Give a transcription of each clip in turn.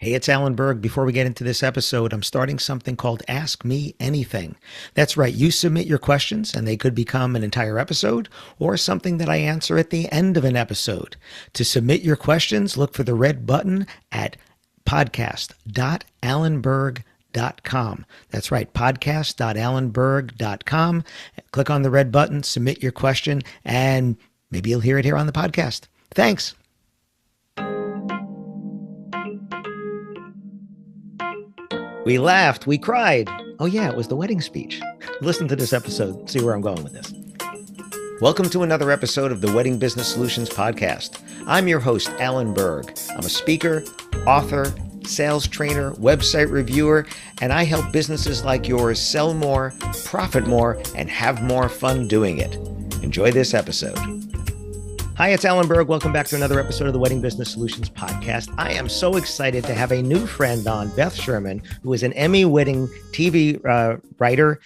Hey, it's Alan Berg. Before we get into this episode, I'm starting something called Ask Me Anything. That's right. You submit your questions and they could become an entire episode or something that I answer at the end of an episode. To submit your questions, look for the red button at podcast.alanberg.com. That's right, podcast.alanberg.com. Click on the red button, submit your question, and maybe you'll hear it here on the podcast. Thanks. We laughed, we cried. Oh, yeah, it was the wedding speech. Listen to this episode, see where I'm going with this. Welcome to another episode of the Wedding Business Solutions Podcast. I'm your host, Alan Berg. I'm a speaker, author, sales trainer, website reviewer, and I help businesses like yours sell more, profit more, and have more fun doing it. Enjoy this episode. Hi, it's Alan Berg. Welcome back to another episode of the Wedding Business Solutions Podcast. I am so excited to have a new friend on, Beth Sherman, who is an Emmy winning TV writer,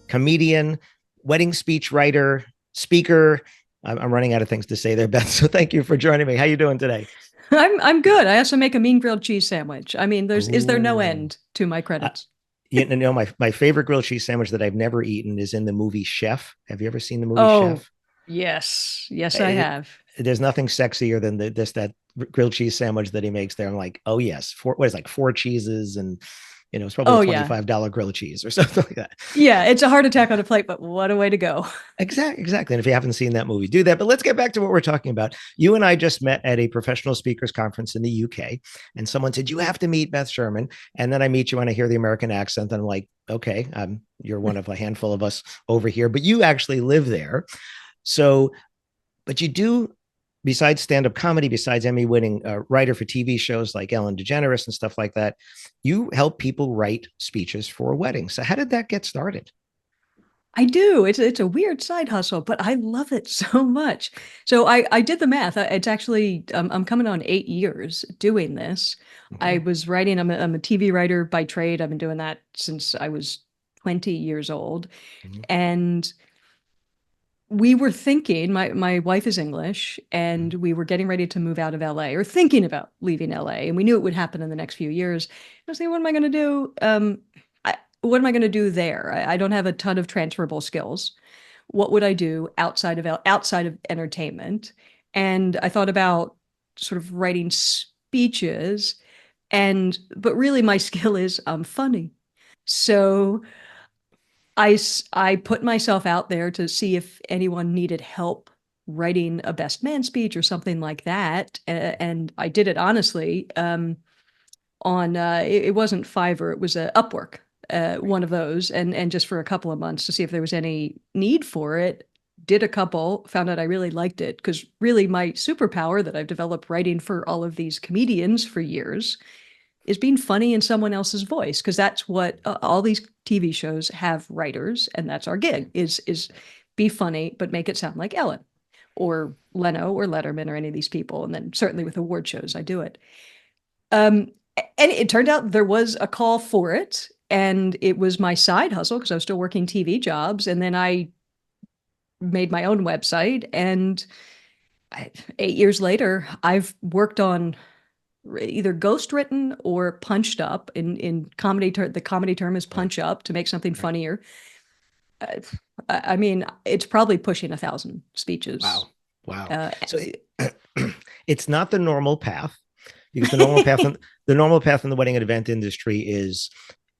comedian, wedding speech writer, speaker. I'm running out of things to say there, Beth. So thank you for joining me. How you doing today? I'm good. I also make a mean grilled cheese sandwich. I mean, is there no end to my credits? You know, my favorite grilled cheese sandwich that I've never eaten is in the movie Chef. Have you ever seen the movie Chef? Yes. Yes, I have. There's nothing sexier than that grilled cheese sandwich that he makes there. I'm like, oh yes, four cheeses, and it's probably a $25 grilled cheese or something like that. Yeah, it's a heart attack on a plate, but what a way to go. Exactly. And if you haven't seen that movie, do that. But let's get back to what we're talking about. You and I just met at a professional speakers conference in the UK, and someone said, you have to meet Beth Sherman. And then I meet you and I hear the American accent, and I'm like, okay, you're one of a handful of us over here, but you actually live there. So, but you do, besides stand-up comedy, besides Emmy-winning writer for TV shows like Ellen DeGeneres and stuff like that, you help people write speeches for weddings. So how did that get started? I do. It's a weird side hustle, but I love it so much. So I did the math. It's actually I'm coming on 8 years doing this. Okay. I was writing. I'm a TV writer by trade. I've been doing that since I was 20 years old, and we were thinking, my wife is English, and we were getting ready to move out of LA, or thinking about leaving LA, and we knew it would happen in the next few years. I was thinking, what am I going to do? What am I going to do there? I don't have a ton of transferable skills. What would I do outside of entertainment? And I thought about sort of writing speeches, but really my skill is I'm funny. So I put myself out there to see if anyone needed help writing a best man speech or something like that. And I did it honestly on, it wasn't Fiverr, it was Upwork, one of those, and just for a couple of months to see if there was any need for it. Did a couple, found out I really liked it, because really my superpower that I've developed writing for all of these comedians for years is being funny in someone else's voice, because that's what all these TV shows have writers, and that's our gig is be funny but make it sound like Ellen or Leno or Letterman or any of these people. And then certainly with award shows I do it. And it turned out there was a call for it, and it was my side hustle because I was still working TV jobs. And then I made my own website, and 8 years later I've worked on either ghostwritten or punched up. In comedy, the comedy term is punch up, to make something funnier. I mean, it's probably pushing 1,000 speeches. Wow. So it's not the normal path, because the normal path in the wedding and event industry is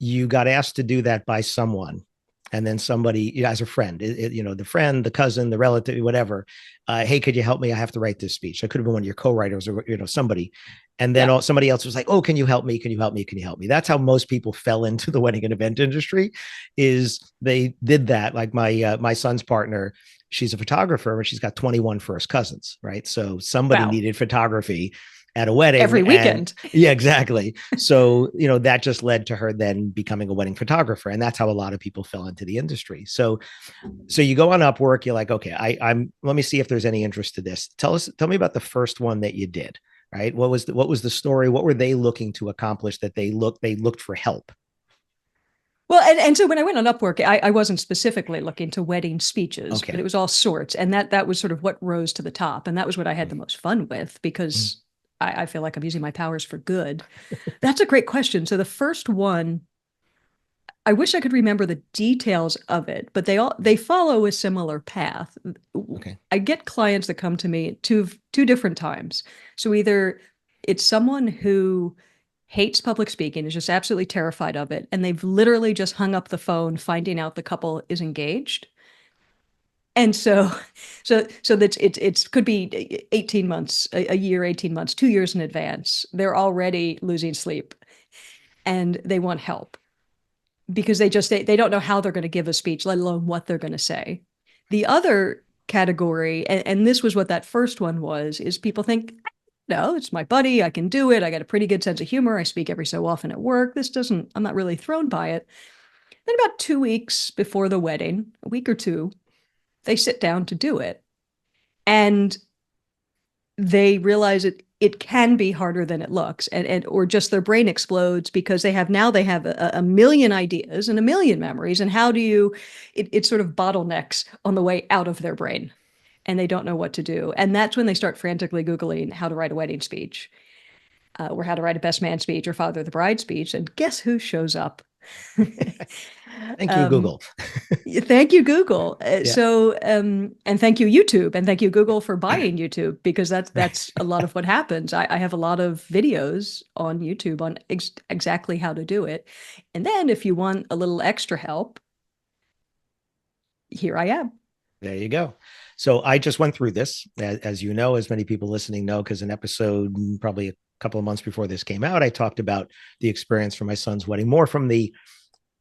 you got asked to do that by someone. And then somebody, as a friend, the friend, the cousin, the relative, whatever. Hey, could you help me? I have to write this speech. I could have been one of your co-writers, or somebody. And then somebody else was like, oh, can you help me? Can you help me? Can you help me? That's how most people fell into the wedding and event industry. Is they did that. Like my son's partner, she's a photographer, and she's got 21 first cousins, right? So somebody needed photography at a wedding every weekend. Yeah, exactly. So, that just led to her then becoming a wedding photographer. And that's how a lot of people fell into the industry. So you go on Upwork, you're like, okay, let me see if there's any interest to this. Tell me about the first one that you did, right? What was the story? What were they looking to accomplish that they looked for help? Well, and so when I went on Upwork, I wasn't specifically looking to wedding speeches, but it was all sorts. And that was sort of what rose to the top. And that was what I had the most fun with, because I feel like I'm using my powers for good? That's a great question. So the first one, I wish I could remember the details of it, but they follow a similar path. Okay. I get clients that come to me at two different times. So either it's someone who hates public speaking, is just absolutely terrified of it, and they've literally just hung up the phone finding out the couple is engaged. And so that's it's could be 18 months, a year, 18 months, 2 years in advance. They're already losing sleep and they want help because they don't know how they're going to give a speech, let alone what they're going to say. The other category, and this was what that first one was, is people think, no, it's my buddy. I can do it. I got a pretty good sense of humor. I speak every so often at work. I'm not really thrown by it. Then about 2 weeks before the wedding, a week or two, they sit down to do it. And they realize it can be harder than it looks, and or just their brain explodes because they have a million ideas and a million memories, and how do you it sort of bottlenecks on the way out of their brain, and they don't know what to do. And that's when they start frantically Googling how to write a wedding speech, or how to write a best man speech or father of the bride speech, and guess who shows up? Thank you, um, Google. Thank you, Google. Yeah. And thank you, YouTube, and thank you, Google, for buying YouTube, because Right. that's a lot of what happens. I have a lot of videos on YouTube on exactly how to do it. And then if you want a little extra help, here I am. There you go. So I just went through this, as you know, as many people listening know, because an episode probably a couple of months before this came out, I talked about the experience for my son's wedding, more from the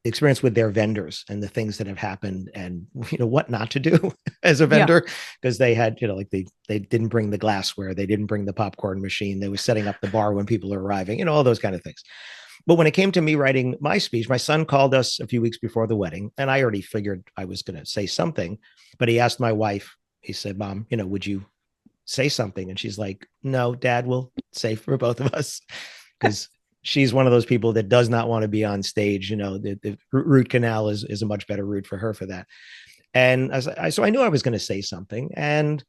experience with their vendors and the things that have happened, and what not to do as a Yeah. vendor, because they had, like they didn't bring the glassware, they didn't bring the popcorn machine, they were setting up the bar when people are arriving, all those kind of things. But when it came to me writing my speech, my son called us a few weeks before the wedding, and I already figured I was going to say something, but he asked my wife, he said, Mom, would you say something? And she's like, no, Dad will say for both of us, because she's one of those people that does not want to be on stage. The root canal is a much better route for her for that. And so I knew I was going to say something, and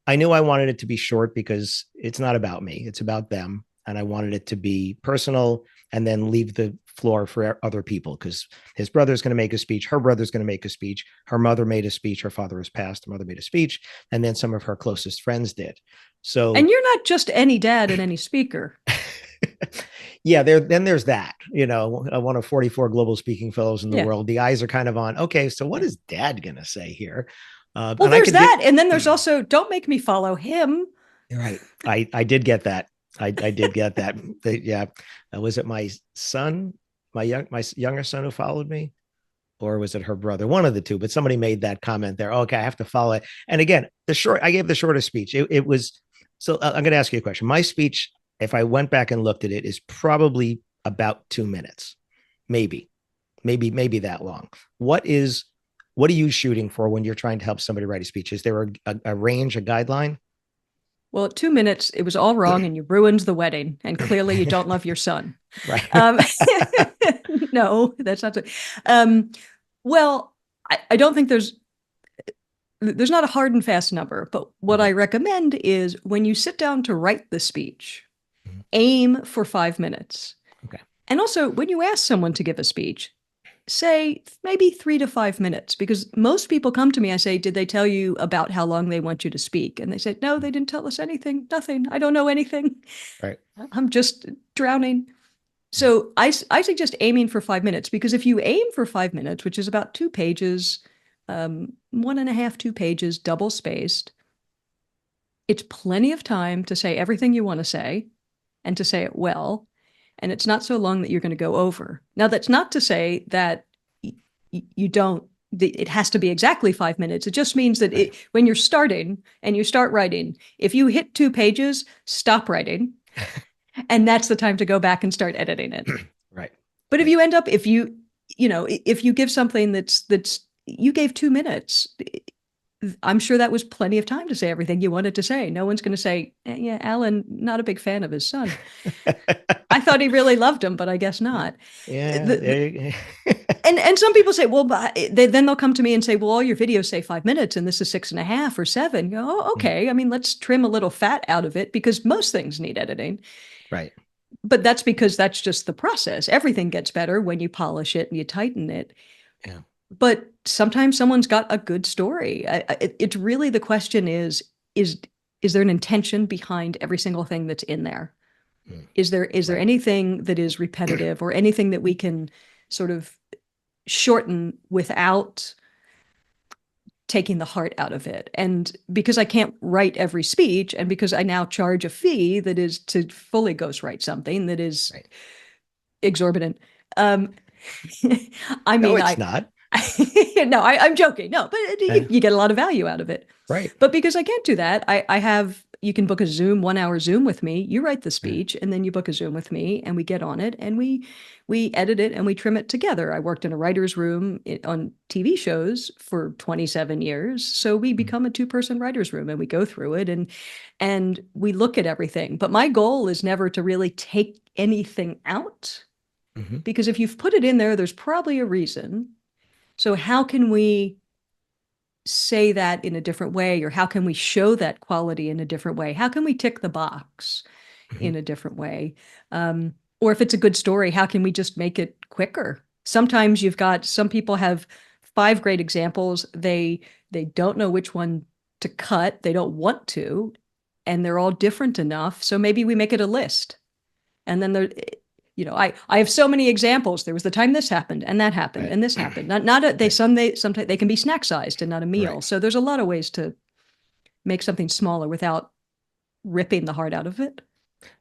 I knew I wanted it to be short because it's not about me, it's about them. And I wanted it to be personal and then leave the floor for other people, because his brother's going to make a speech, her brother's going to make a speech, her mother made a speech, her father has passed, her mother made a speech, and then some of her closest friends did. So And you're not just any dad and any speaker. yeah, there's that, one of 44 global speaking fellows in the Yeah. world. The eyes are kind of on, okay, so what is Dad going to say here? Well, And I there's could get that. And then there's also, don't make me follow him. right. I did get that. I did get that. Yeah. Was it my son, my younger son who followed me? Or was it her brother? One of the two, but somebody made that comment there. Okay, I have to follow it. And again, I gave the shortest speech. It was, so I'm going to ask you a question. My speech, if I went back and looked at it, is probably about 2 minutes, maybe that long. What are you shooting for when you're trying to help somebody write a speech? Is there a range, a guideline? Well, at 2 minutes, it was all wrong and you ruined the wedding. And clearly you don't love your son. Right. Um, no, that's not. Well, I don't think there's not a hard and fast number, but what Okay. I recommend is when you sit down to write the speech, Mhm. aim for 5 minutes. Okay. And also, when you ask someone to give a speech, say maybe 3 to 5 minutes, because most people come to me, I say, did they tell you about how long they want you to speak? And they said, no, they didn't tell us anything, nothing. I don't know anything. Right. I'm just drowning. So I suggest aiming for 5 minutes, because if you aim for 5 minutes, which is about 2 pages, 1.5, 2 pages, double spaced, it's plenty of time to say everything you want to say and to say it well. And it's not so long that you're going to go over. Now, that's not to say that you don't, it has to be exactly 5 minutes. It just means that Right. when you're starting and you start writing, if you hit 2 pages, stop writing. And that's the time to go back and start editing it. Right. But if Right. you end up, if you give something that's you gave 2 minutes, I'm sure that was plenty of time to say everything you wanted to say. No one's going to say, yeah, Alan, not a big fan of his son. I thought he really loved him, but I guess not. Yeah. The, and some people say, well, then they'll come to me and say, well, all your videos say 5 minutes and this is 6.5 or 7. You go, oh, okay. I mean, let's trim a little fat out of it because most things need editing. Right. But that's because that's just the process. Everything gets better when you polish it and you tighten it. Yeah. But sometimes someone's got a good story. It's really, the question is there an intention behind every single thing that's in there? Is there Right. anything that is repetitive or anything that we can sort of shorten without taking the heart out of it? And because I can't write every speech, and because I now charge a fee that is to fully ghostwrite something that is Right. exorbitant. I No, mean, it's not. no, I'm joking. No, but you get a lot of value out of it. Right. But because I can't do that, I have, you can book a Zoom, 1 hour Zoom with me. You write the speech and then you book a Zoom with me and we get on it and we edit it and we trim it together. I worked in a writer's room on TV shows for 27 years. So we become a 2-person writer's room and we go through it and we look at everything. But my goal is never to really take anything out, because if you've put it in there, there's probably a reason. So how can we say that in a different way, or how can we show that quality in a different way? How can we tick the box in a different way? Or if it's a good story, how can we just make it quicker? Sometimes you've got, some people have 5 great examples. They don't know which one to cut. They don't want to, and they're all different enough. So maybe we make it a list. And then there, I have so many examples. There was the time this happened and that happened and this happened. Sometimes they can be snack sized and not a meal. Right. So there's a lot of ways to make something smaller without ripping the heart out of it.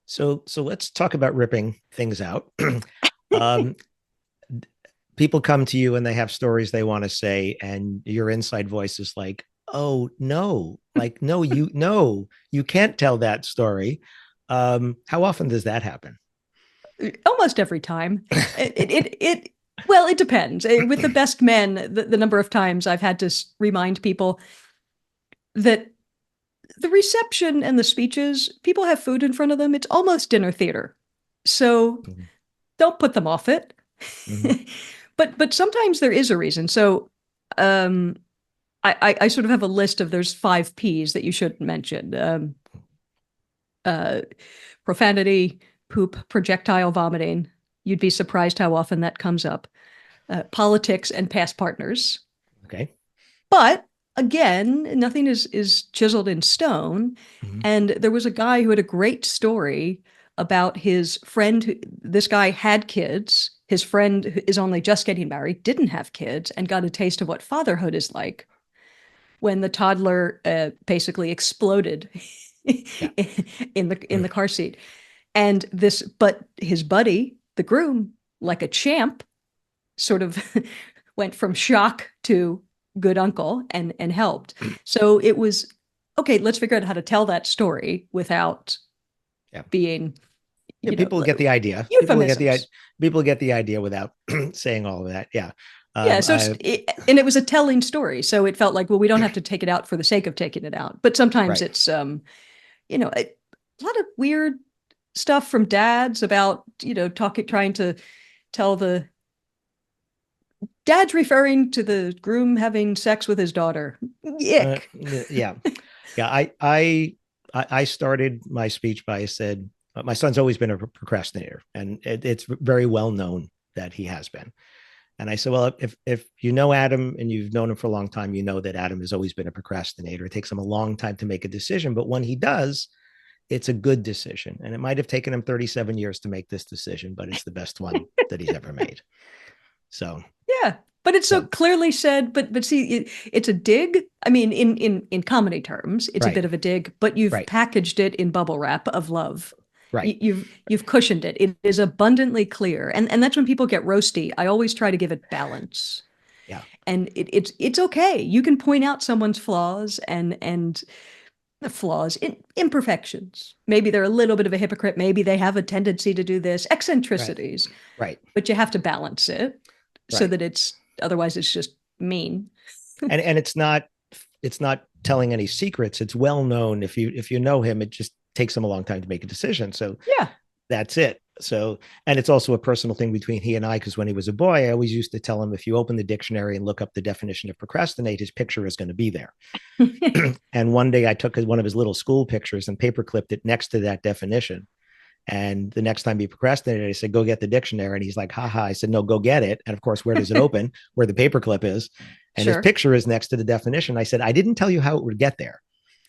So let's talk about ripping things out. um, People come to you and they have stories they want to say, and your inside voice is like, "Oh no, like no, you can't tell that story." How often does that happen? Almost every time. Well, it depends. With the best men, the number of times I've had to remind people that the reception and the speeches, people have food in front of them. It's almost dinner theater. So don't put them off it. But sometimes there is a reason. So I sort of have a list of, there's 5 P's that you shouldn't mention. Profanity, poop, projectile vomiting. You'd be surprised how often that comes up. Politics and past partners. Okay. But again, nothing is chiseled in stone. And there was a guy who had a great story about his friend. This guy had kids. His friend is only just getting married, didn't have kids, and got a taste of what fatherhood is like when the toddler basically exploded in the car seat. And but his buddy, the groom, like a champ, sort of went from shock to good uncle and helped. So it was, okay, let's figure out how to tell that story without being, people get the idea. People get the idea without saying all of that. Yeah. So and it was a telling story. So it felt like, well, we don't have to take it out for the sake of taking it out. But sometimes it's, a lot of weird stuff from dads about, trying to tell the dad's referring to the groom having sex with his daughter. Ick. Yeah. I started my speech by said, my son's always been a procrastinator, and it's very well known that he has been. And I said, well, if you know Adam and you've known him for a long time, you know that Adam has always been a procrastinator. It takes him a long time to make a decision, but when he does, it's a good decision. And it might have taken him 37 years to make this decision, but it's the best one that he's ever made. So, yeah, but it's so clearly said, but see, it's a dig. I mean, in comedy terms, it's a bit of a dig, but you've packaged it in bubble wrap of love. Right. You've cushioned it. It is abundantly clear. And that's when people get roasty. I always try to give it balance. Yeah. And it's okay. You can point out someone's flaws and the flaws, imperfections. Maybe they're a little bit of a hypocrite. Maybe they have a tendency to do this, eccentricities. Right. But you have to balance it so that otherwise it's just mean. and it's not telling any secrets. It's well known. If you know him, it just takes him a long time to make a decision. So that's it. So, and it's also a personal thing between he and I, because when he was a boy, I always used to tell him if you open the dictionary and look up the definition of procrastinate, his picture is going to be there. And one day I took one of his little school pictures and paper clipped it next to that definition. And the next time he procrastinated, I said, go get the dictionary. And he's like, haha. I said, no, go get it. And of course, where does it open? Where the paperclip is. And his Sure. picture is next to the definition. I said, I didn't tell you how it would get there.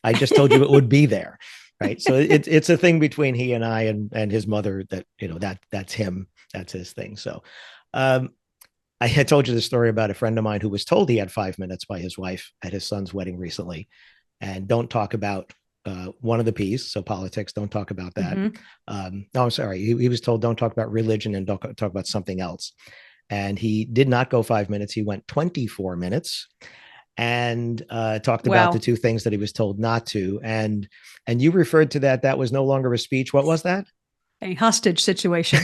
I just told you it would be there. Right. So it's a thing between he and I and his mother that, that's him. That's his thing. So I had told you the story about a friend of mine who was told he had 5 minutes by his wife at his son's wedding recently. And don't talk about one of the P's. So politics, don't talk about that. No, I'm sorry. He was told don't talk about religion and don't talk about something else. And he did not go 5 minutes. He went 24 minutes and talked about the two things that he was told not to. And you referred to that. That was no longer a speech. What was that? A hostage situation.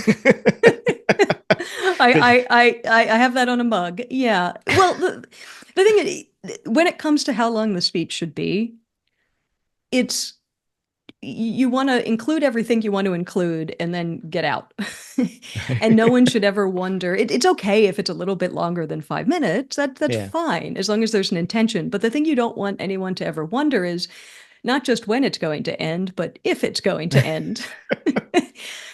I have that on a mug. Yeah. Well, the thing is, when it comes to how long the speech should be, it's you want to include everything you want to include and then get out. And no one should ever wonder. It's okay if it's a little bit longer than 5 minutes. That's fine, as long as there's an intention. But the thing you don't want anyone to ever wonder is not just when it's going to end, but if it's going to end.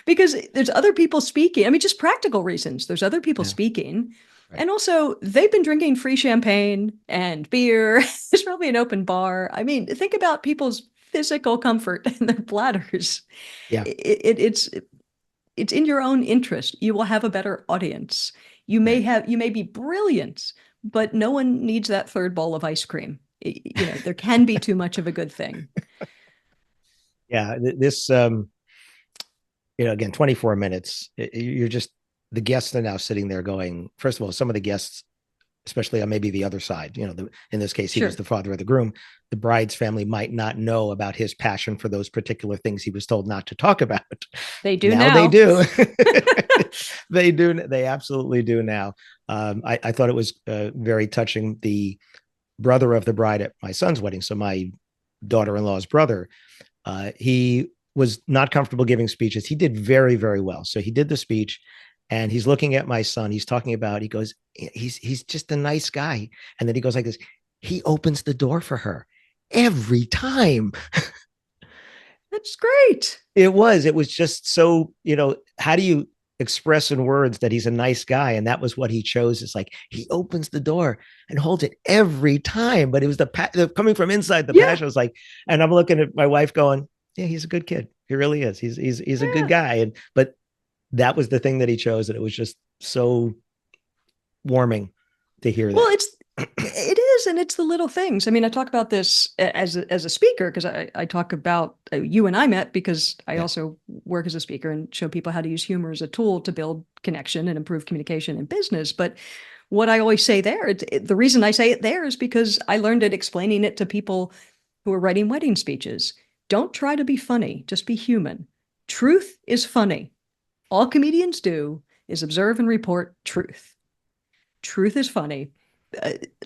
Because there's other people speaking. I mean, just practical reasons. There's other people speaking. Right. And also, they've been drinking free champagne and beer. There's probably an open bar. I mean, think about people's physical comfort and their bladders. Yeah. It's in your own interest. You will have a better audience. You may be brilliant, but no one needs that third bowl of ice cream. There can be too much of a good thing. Yeah, this again, 24 minutes. You're just, the guests are now sitting there going, first of all, some of the guests, especially on maybe the other side, in this case, he was the father of the groom. The bride's family might not know about his passion for those particular things he was told not to talk about. They do now. They do. They do. They absolutely do now. I thought it was very touching. The brother of the bride at my son's wedding, so my daughter-in-law's brother, he was not comfortable giving speeches. He did very, very well. So he did the speech and he's looking at my son. He's talking about, he goes, he's just a nice guy. And then he goes like this, he opens the door for her every time. That's great. It was just so, how do you express in words that he's a nice guy? And that was what he chose. It's like, he opens the door and holds it every time. But it was the coming from inside the passion. I was like, and I'm looking at my wife going, yeah, he's a good kid. He really is. He's a good guy. But that was the thing that he chose. And it was just so warming to hear that. Well, it is. And it's the little things. I mean, I talk about this as a speaker, because I talk about, you and I met because I also work as a speaker and show people how to use humor as a tool to build connection and improve communication in business. But what I always say there, the reason I say it there is because I learned it explaining it to people who are writing wedding speeches. Don't try to be funny, just be human. Truth is funny. All comedians do is observe and report truth. Truth is funny.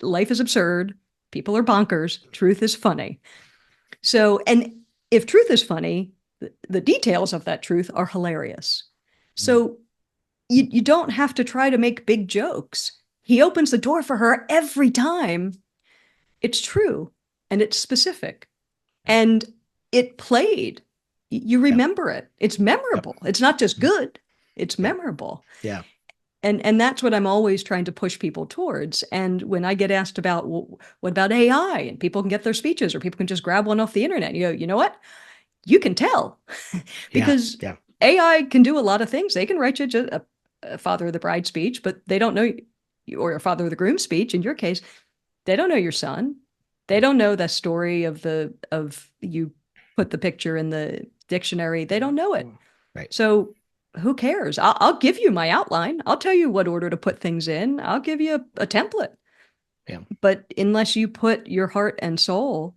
Life is absurd. People are bonkers. Truth is funny. So, and if truth is funny, the details of that truth are hilarious. So you don't have to try to make big jokes. He opens the door for her every time. It's true and it's specific. And it played. You remember it. It's memorable. It's not just good. It's memorable. Yeah. And that's what I'm always trying to push people towards. And when I get asked about, well, what about AI? And people can get their speeches or people can just grab one off the internet. You go, you know what? You can tell because AI can do a lot of things. They can write you a father of the bride speech, but they don't know, or a father of the groom speech. In your case, they don't know your son. They don't know the story of you put the picture in the dictionary. They don't know it. Right. So who cares? I'll give you my outline. I'll tell you what order to put things in. I'll give you a template. Yeah. But unless you put your heart and soul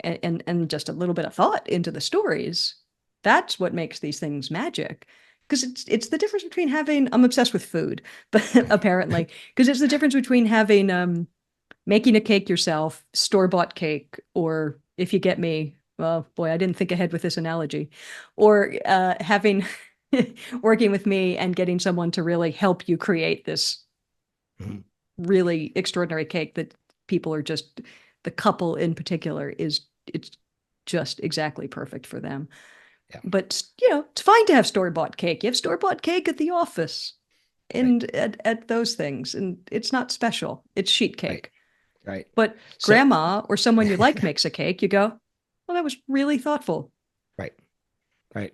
and just a little bit of thought into the stories, that's what makes these things magic. Because it's the difference between having, I'm obsessed with food, but apparently, because it's the difference between having making a cake yourself, store-bought cake, or if you get me, well, boy, I didn't think ahead with this analogy, or having working with me and getting someone to really help you create this really extraordinary cake that people are just, the couple in particular it's just exactly perfect for them. Yeah. But, it's fine to have store-bought cake. You have store-bought cake at the office and at those things, and it's not special. It's sheet cake. Right. But So, grandma or someone you like makes a cake, you go, well, that was really thoughtful. right. Right.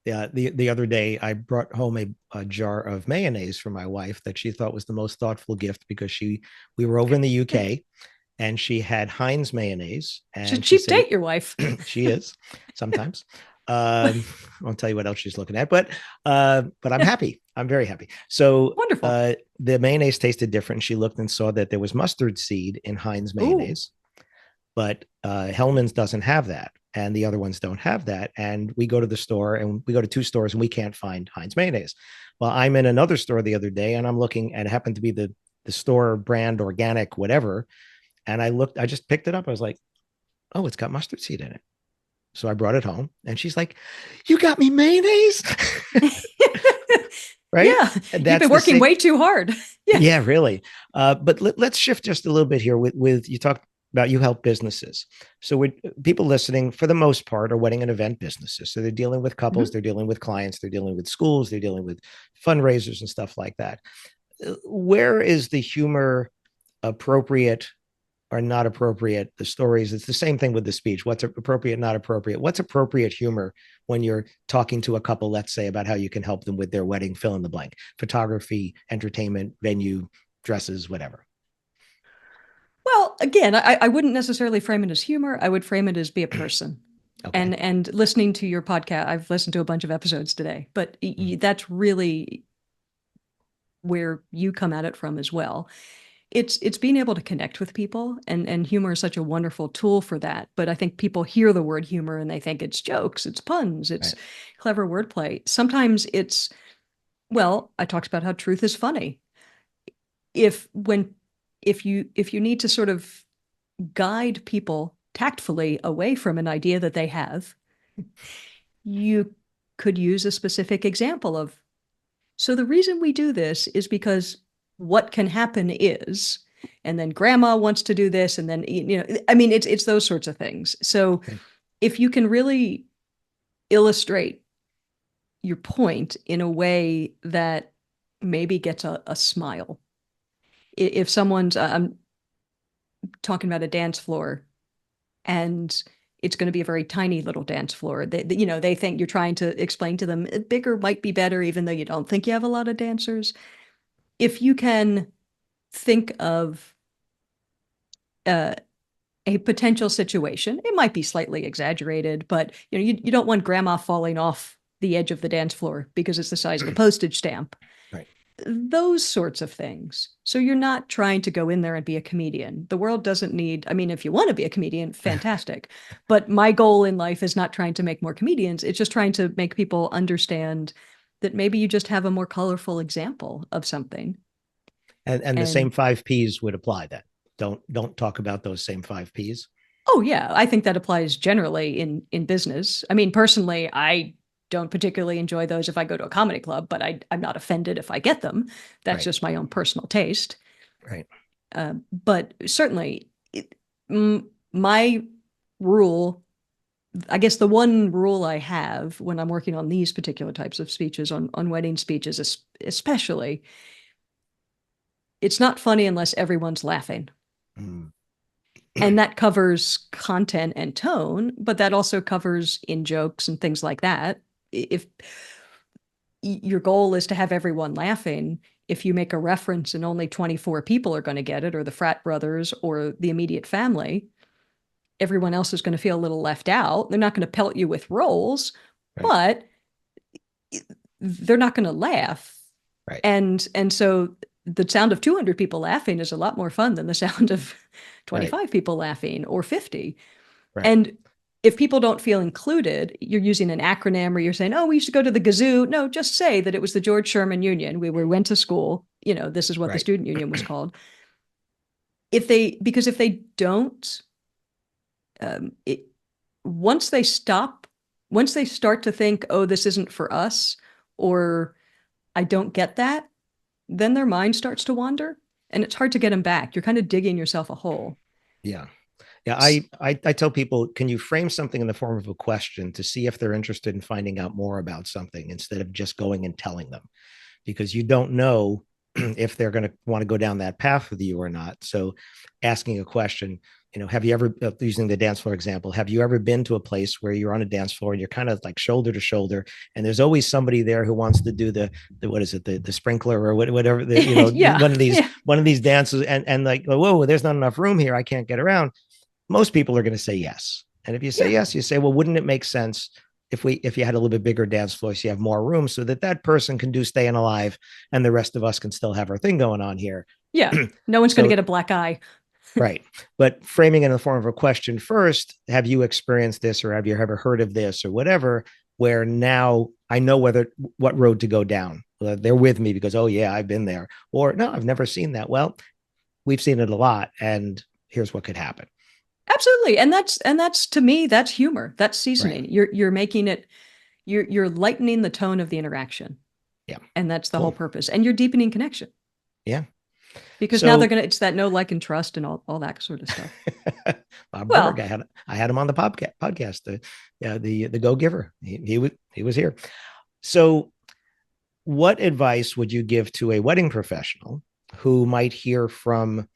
Yeah. The other day, I brought home a jar of mayonnaise for my wife that she thought was the most thoughtful gift because we were over in the UK and she had Heinz mayonnaise She's a and she cheap said, date, your wife. she is sometimes. I won't tell you what else she's looking at, but I'm happy. I'm very happy. So Wonderful. the mayonnaise tasted different. She looked and saw that there was mustard seed in Heinz Ooh. mayonnaise, but Hellman's doesn't have that, and the other ones don't have that. And we go to the store, and we go to two stores, and we can't find Heinz mayonnaise. Well, I'm in another store the other day, and I'm looking, and it happened to be the store brand organic, whatever. And I just picked it up. I was like, oh, it's got mustard seed in it. So I brought it home and she's like, you got me mayonnaise. Right. Yeah, And you've that's been the working same. way too hard. Yeah. Yeah, really. But let's shift just a little bit here with you talked about you help businesses. So with people listening, for the most part, are wedding and event businesses. So they're dealing with couples, Mhm. they're dealing with clients, they're dealing with schools, they're dealing with fundraisers and stuff like that. Where is the humor appropriate are not appropriate, the stories, it's the same thing with the speech. What's appropriate, not appropriate? What's appropriate humor when you're talking to a couple, let's say, about how you can help them with their wedding, fill in the blank, photography, entertainment, venue, dresses, whatever? Well, again, I wouldn't necessarily frame it as humor. I would frame it as be a person. Okay. And listening to your podcast, I've listened to a bunch of episodes today, but that's really where you come at it from as well. It's being able to connect with people, and humor is such a wonderful tool for that. But I think people hear the word humor and they think it's jokes, it's puns, it's Right. clever wordplay. Sometimes it's, well, I talked about how truth is funny. If when if you need to sort of guide people tactfully away from an idea that they have, you could use a specific example of, so the reason we do this is because what can happen is, and then grandma wants to do this, and then, I mean, it's those sorts of things. So Okay. if you can really illustrate your point in a way that maybe gets a smile. If someone's, I'm talking about a dance floor, and it's going to be a very tiny little dance floor. They think you're trying to explain to them bigger might be better, even though you don't think you have a lot of dancers. If you can think of uh, a potential situation, it might be slightly exaggerated, but you don't want grandma falling off the edge of the dance floor because it's the size of a postage stamp. Right. Those sorts of things. So you're not trying to go in there and be a comedian. The world doesn't need, I mean, if you want to be a comedian, fantastic. But my goal in life is not trying to make more comedians. It's just trying to make people understand that maybe you just have a more colorful example of something. And the same And five P's would apply then. Don't talk about those same five P's. oh yeah, I think that applies generally in business. I mean, personally, I don't particularly enjoy those if I go to a comedy club, but I'm not offended if I get them. That's Right. just my own personal taste. Right. But certainly, my rule, I guess the one rule I have when I'm working on these particular types of speeches, on wedding speeches especially, it's not funny unless everyone's laughing. Mm. And that covers content and tone, but that also covers in jokes and things like that. If your goal is to have everyone laughing, if you make a reference and only 24 people are going to get it, or the frat brothers or the immediate family, everyone else is going to feel a little left out. They're not going to pelt you with rolls, Right. but they're not going to laugh. Right. And so the sound of 200 people laughing is a lot more fun than the sound of Right. 25 people laughing or 50. Right. And if people don't feel included, you're using an acronym, or you're saying, oh, we used to go to the Gazoo. No, just say that it was the George Sherman Union. We went to school. This is what the Right. student union was called. Because if they don't, it, once they start to think, oh, this isn't for us, or I don't get that, then their mind starts to wander and it's hard to get them back. You're kind of digging yourself a hole. Yeah. Yeah, I tell people, can you frame something in the form of a question to see if they're interested in finding out more about something instead of just going and telling them? Because you don't know if they're going to want to go down that path with you or not. So asking a question, have you ever, using the dance floor example, have you ever been to a place where you're on a dance floor and you're kind of like shoulder to shoulder, and there's always somebody there who wants to do the what is it, the sprinkler or whatever, Yeah. Yeah. one of these dances, and like, whoa, there's not enough room here, I can't get around. Most people are going to say yes. And if you say Yeah. yes, you say, well, wouldn't it make sense if you had a little bit bigger dance floor, so you have more room, so that person can do Staying Alive and the rest of us can still have our thing going on here. Yeah. No one's going to So get a black eye. right. But framing it in the form of a question first, have you experienced this, or have you ever heard of this, or whatever, where now I know what road to go down. They're with me because, oh yeah, I've been there. Or no, I've never seen that. Well, we've seen it a lot, and here's what could happen. Absolutely. And that's to me, that's humor. That's Right. seasoning. You're making it, you're lightening the tone of the interaction. Yeah. And that's the whole Cool. purpose. And you're deepening connection. Yeah. Because now So it's that know, like, and trust and all that sort of stuff. Bob Well, Berg, I had him on the podcast, the Go Giver. He was here. So, what advice would you give to a wedding professional who might hear from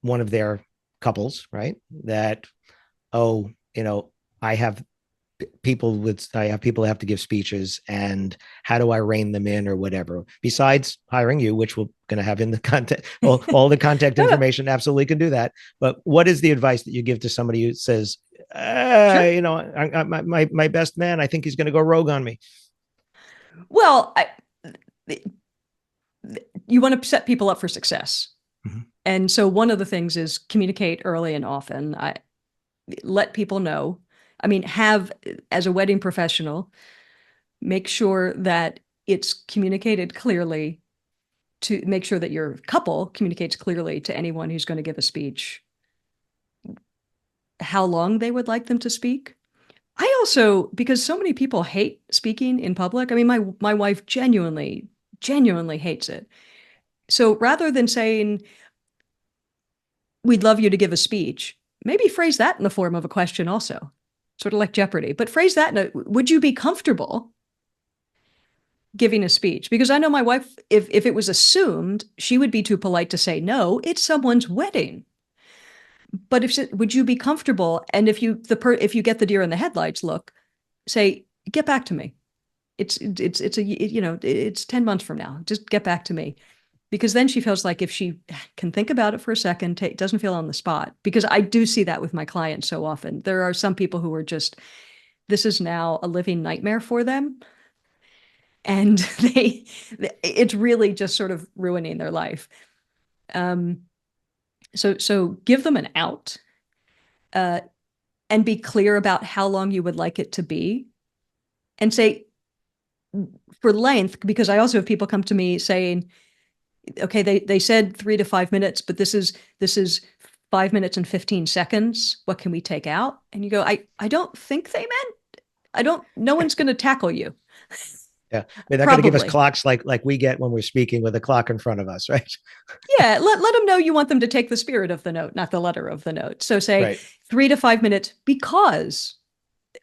one of their couples, right? That, oh, I have people have to give speeches, and how do I rein them in or whatever, besides hiring you, which we're going to have in the content, all the contact no, no, information, absolutely can do that. But what is the advice that you give to somebody who says, sure. my best man, I think he's going to go rogue on me? Well, you want to set people up for success. Mm-hmm. And so one of the things is communicate early and often. Let people know. I mean, as a wedding professional, make sure that it's communicated clearly, to make sure that your couple communicates clearly to anyone who's going to give a speech how long they would like them to speak. I also, because so many people hate speaking in public. I mean, my wife genuinely hates it. So rather than saying, we'd love you to give a speech, maybe phrase that in the form of a question also, sort of like Jeopardy, but phrase that would you be comfortable giving a speech? Because I know my wife, if it was assumed, she would be too polite to say no. It's someone's wedding. But would you be comfortable? And if you get the deer in the headlights look, say, get back to me. It's 10 months from now. Just get back to me. Because then she feels like if she can think about it for a second, doesn't feel on the spot. Because I do see that with my clients so often. There are some people who are just, this is now a living nightmare for them. And it's really just sort of ruining their life. So give them an out, and be clear about how long you would like it to be, and say for length, because I also have people come to me saying, okay, they said 3 to 5 minutes, but this is 5 minutes and 15 seconds. What can we take out? And you go, I don't think they meant, no one's going to tackle you. Yeah, I mean, they're going to give us Probably. clocks like we get when we're speaking with a clock in front of us, right? Yeah, let them know you want them to take the spirit of the note, not the letter of the note. So say Right. 3 to 5 minutes, because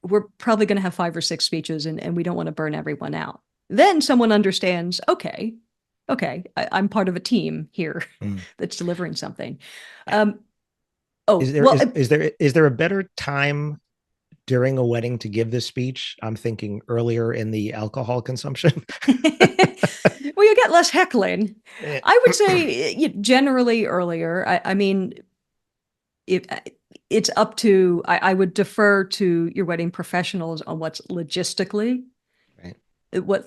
we're probably going to have 5 or 6 speeches, and we don't want to burn everyone out. Then someone understands, okay, I'm part of a team here Mm. that's delivering something. Yeah. Um, Is oh, there well, is there a better time during a wedding to give this speech? I'm thinking earlier in the alcohol consumption. well, you get less heckling. Yeah. I would say generally earlier. I mean, it, it's up to, I would defer to your wedding professionals on what's logistically, Right. what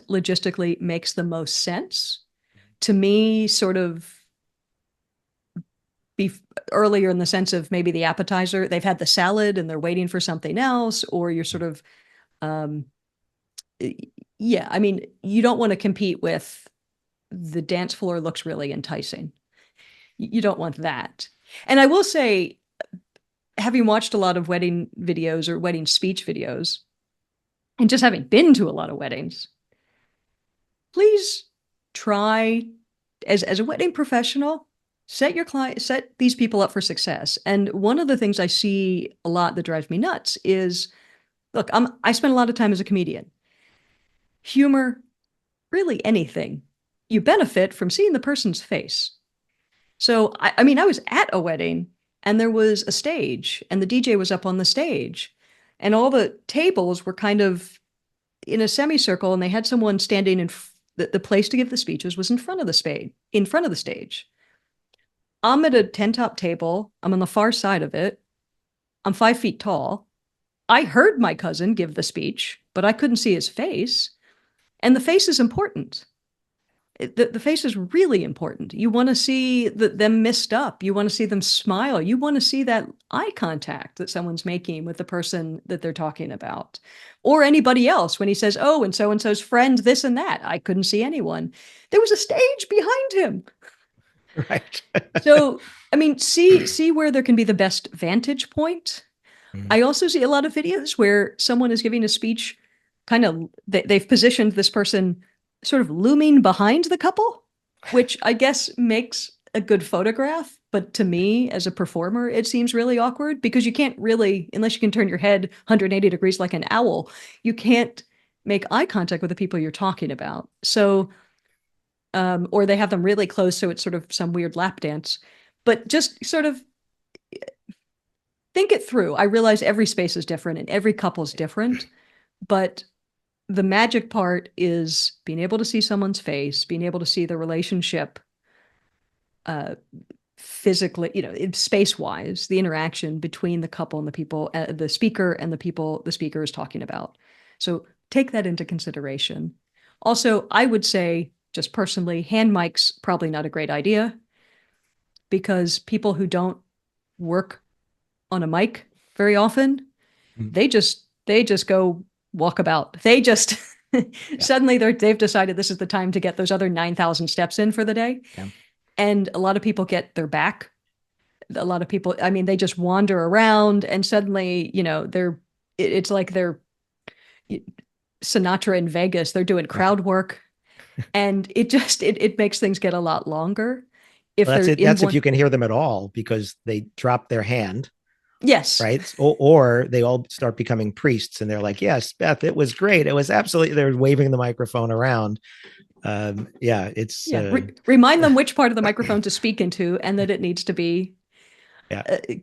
logistically makes the most sense. To me, sort of be earlier in the sense of maybe the appetizer, they've had the salad and they're waiting for something else, or you're sort of, um, yeah, I mean, you don't want to compete with the dance floor looks really enticing. You don't want that. And I will say, having watched a lot of wedding videos or wedding speech videos, and just having been to a lot of weddings, try as a wedding professional, set these people up for success. And one of the things I see a lot that drives me nuts is, look, I spend a lot of time as a comedian. Humor, really anything, you benefit from seeing the person's face. So I mean, I was at a wedding and there was a stage and the DJ was up on the stage and all the tables were kind of in a semicircle and they had someone standing the place to give the speeches was in front of the stage. I'm at a 10 top table. I'm on the far side of it. I'm 5 feet tall. I heard my cousin give the speech, but I couldn't see his face. And the face is important. The face is really important. You want to see them missed up. You want to see them smile. You want to see that eye contact that someone's making with the person that they're talking about. Or anybody else when he says, oh, and so's friend, this and that. I couldn't see anyone. There was a stage behind him. Right. So, I mean, see where there can be the best vantage point. I also see a lot of videos where someone is giving a speech, kind of, they've positioned this person sort of looming behind the couple, which I guess makes a good photograph. But to me, as a performer, it seems really awkward because you can't really, unless you can turn your head 180 degrees like an owl, you can't make eye contact with the people you're talking about. So, or they have them really close, so it's sort of some weird lap dance. But just sort of think it through. I realize every space is different and every couple's different, but the magic part is being able to see someone's face, being able to see the relationship physically, space-wise, the interaction between the couple and the people, the speaker and the people the speaker is talking about. So take that into consideration. Also, I would say, just personally, hand mics probably not a great idea because people who don't work on a mic very often, they just go walk about. They just suddenly they've decided this is the time to get those other 9,000 steps in for the day. Yeah. And a lot of people get their back. A lot of people, I mean, they just wander around and suddenly, it's like they're Sinatra in Vegas. They're doing crowd work and it makes things get a lot longer. Well, that's if you can hear them at all because they drop their hand. Yes. Right. Or they all start becoming priests and they're like, yes, Beth, it was great. It was absolutely, they're waving the microphone around. Remind them which part of the microphone to speak into and that it needs to be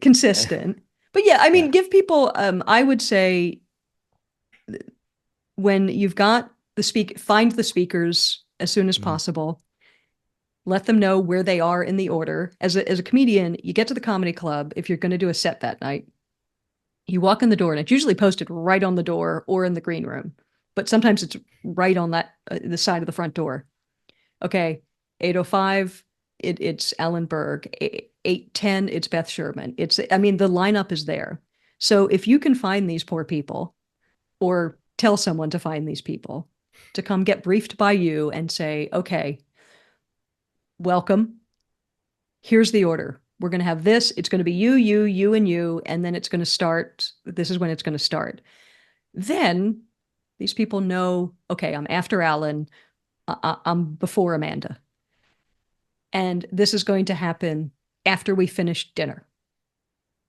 consistent. But yeah, I mean, give people, I would say when you've got find the speakers as soon as possible. Let them know where they are in the order. As a comedian, you get to the comedy club. If you're going to do a set that night, you walk in the door and it's usually posted right on the door or in the green room, but sometimes it's right on that the side of the front door. Okay, 8:05, it's Alan Berg. 8:10, it's Beth Sherman. The lineup is there. So if you can find these poor people or tell someone to find these people to come get briefed by you and say, okay, welcome. Here's the order. We're going to have this. It's going to be you, and you, and then it's going to start. This is when it's going to start. Then these people know, okay, I'm after Alan. I'm before Amanda. And this is going to happen after we finish dinner.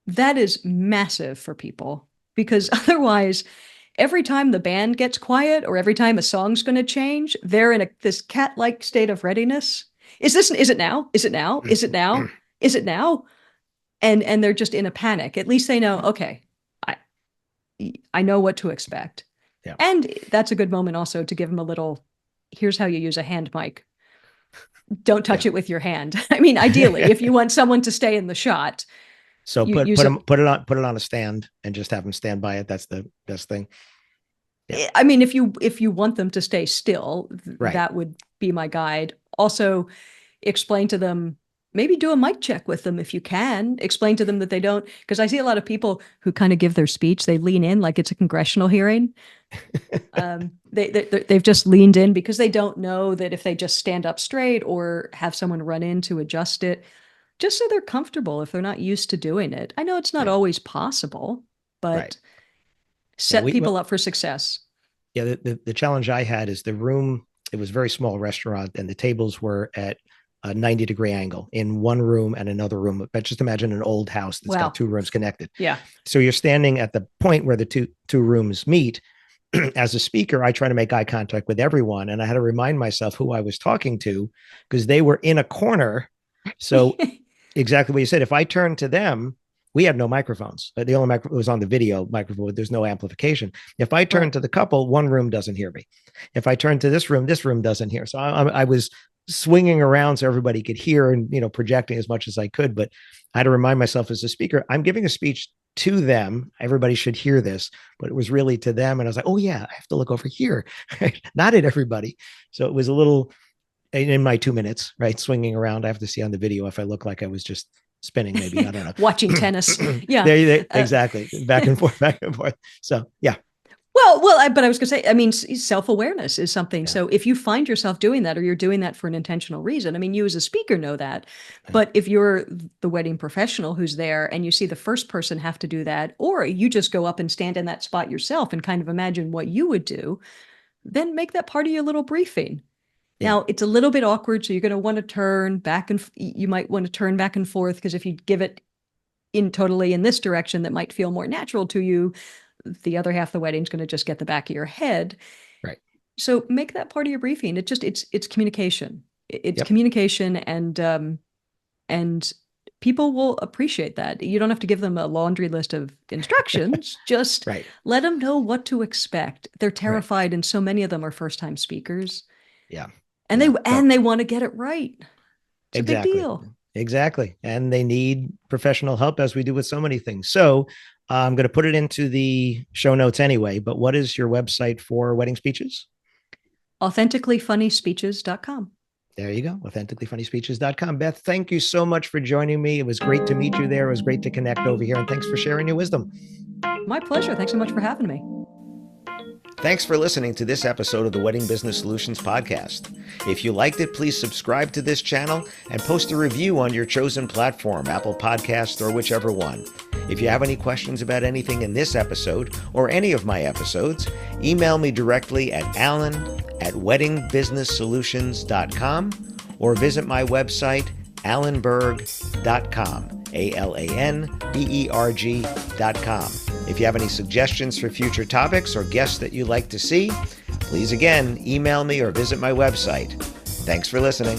That is massive for people because otherwise, every time the band gets quiet or every time a song's going to change, they're in this cat-like state of readiness. Is it now? Is it now? Is it now? Is it now? And they're just in a panic. At least they know, okay, I know what to expect. Yeah. And that's a good moment also to give them a little, here's how you use a hand mic. Don't touch it with your hand. I mean, ideally, if you want someone to stay in the shot. So put it on a stand and just have them stand by it. That's the best thing. Yeah. I mean, if you want them to stay still, right, that would be my guide. Also, explain to them, maybe do a mic check with them if you can. Explain to them that they don't, because I see a lot of people who kind of give their speech, they lean in like it's a congressional hearing. They've just leaned in because they don't know that if they just stand up straight or have someone run in to adjust it, just so they're comfortable if they're not used to doing it. I know it's not always possible, but set people up for success. Yeah, the challenge I had is the room It was a very small restaurant, and the tables were at a 90-degree angle in one room and another room. But just imagine an old house that's Wow. got two rooms connected. Yeah. So you're standing at the point where the two rooms meet. As a speaker, I try to make eye contact with everyone, and I had to remind myself who I was talking to because they were in a corner. So exactly what you said. If I turned to them, we had no microphones. The only microphone was on the video microphone. There's no amplification. If I turn to the couple, one room doesn't hear me. If I turn to this room doesn't hear. So I was swinging around so everybody could hear and, projecting as much as I could. But I had to remind myself as a speaker, I'm giving a speech to them. Everybody should hear this, but it was really to them. And I was like, oh yeah, I have to look over here, right? Not at everybody. So it was a little in my 2 minutes, right? Swinging around. I have to see on the video if I look like I was just spinning, maybe. I don't know. Watching tennis. Yeah. Exactly. Back and forth, back and forth. So yeah. But I was going to say, I mean, self-awareness is something. Yeah. So if you find yourself doing that, or you're doing that for an intentional reason, I mean, you as a speaker know that, but if you're the wedding professional who's there and you see the first person have to do that, or you just go up and stand in that spot yourself and kind of imagine what you would do, then make that part of your little briefing. Yeah. Now, it's a little bit awkward, so you're going to want to turn back and you might want to turn back and forth, because if you give it totally in this direction, that might feel more natural to you. The other half of the wedding is going to just get the back of your head. Right. So make that part of your briefing. It's communication. It's communication, and people will appreciate that. You don't have to give them a laundry list of instructions. Just let them know what to expect. They're terrified, and so many of them are first-time speakers. Yeah. And they want to get it right. It's a big deal. Exactly. And they need professional help, as we do with so many things. So I'm going to put it into the show notes anyway, but what is your website for wedding speeches? AuthenticallyFunnySpeeches.com. There you go. AuthenticallyFunnySpeeches.com. Beth, thank you so much for joining me. It was great to meet you there. It was great to connect over here. And thanks for sharing your wisdom. My pleasure. Thanks so much for having me. Thanks for listening to this episode of the Wedding Business Solutions podcast. If you liked it, please subscribe to this channel and post a review on your chosen platform, Apple Podcasts or whichever one. If you have any questions about anything in this episode or any of my episodes, email me directly at alan@weddingbusinesssolutions.com or visit my website, alanberg.com. alanberg.com. If you have any suggestions for future topics or guests that you'd like to see, please again email me or visit my website. Thanks for listening.